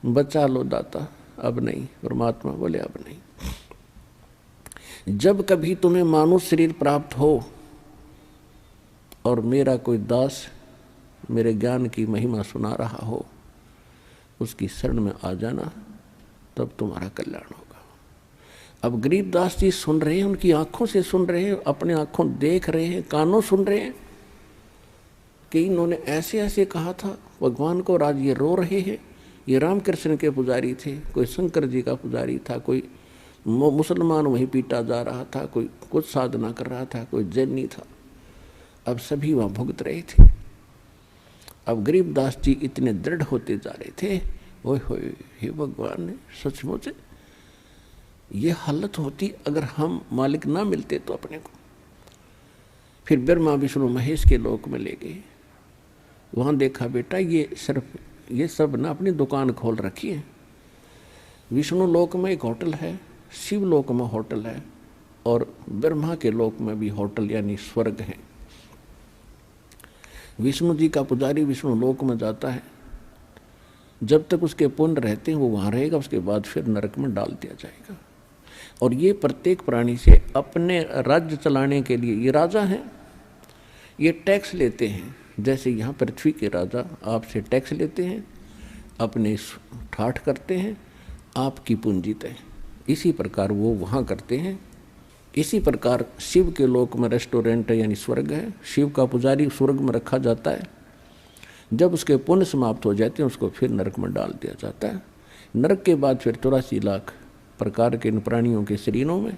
बचा लो दाता, अब नहीं। परमात्मा बोले अब नहीं। जब कभी तुम्हें मानुष शरीर प्राप्त हो और मेरा कोई दास मेरे ज्ञान की महिमा सुना रहा हो, उसकी शरण में आ जाना, तब तुम्हारा कल्याण होगा। अब गरीबदास जी सुन रहे हैं, उनकी आंखों से सुन रहे हैं, अपने आंखों देख रहे हैं, कानों सुन रहे हैं कि इन्होंने ऐसे ऐसे कहा था भगवान को, और आज ये रो रहे हैं। ये रामकृष्ण के पुजारी थे, कोई शंकर जी का पुजारी था, कोई मुसलमान वहीं पीटा जा रहा था, कोई कुछ साधना कर रहा था, कोई जैनी था। अब सभी वहाँ भुगत रहे थे। अब गरीबदास जी इतने दृढ़ होते जा रहे थे, ओए होए, हे भगवान ने सचमुच ये हालत होती अगर हम मालिक ना मिलते तो अपने को। फिर ब्रह्मा विष्णु महेश के लोक में ले गए। वहाँ देखा बेटा ये सब ना अपनी दुकान खोल रखी है। विष्णु लोक में एक होटल है, शिव लोक में होटल है, और ब्रह्मा के लोक में भी होटल यानी स्वर्ग है। विष्णु जी का पुजारी विष्णु लोक में जाता है, जब तक उसके पुण्य रहते हैं वो वहाँ रहेगा, उसके बाद फिर नरक में डाल दिया जाएगा। और ये प्रत्येक प्राणी से अपने राज्य चलाने के लिए, ये राजा हैं, ये टैक्स लेते हैं। जैसे यहाँ पृथ्वी के राजा आपसे टैक्स लेते हैं, अपने ठाठ करते हैं, आपकी पूंजी तय। इसी प्रकार वो वहाँ करते हैं। इसी प्रकार शिव के लोक में रेस्टोरेंट है यानी स्वर्ग है, शिव का पुजारी स्वर्ग में रखा जाता है। जब उसके पुण्य समाप्त हो जाते हैं उसको फिर नरक में डाल दिया जाता है। नरक के बाद फिर 84 लाख प्रकार के प्राणियों के शरीरों में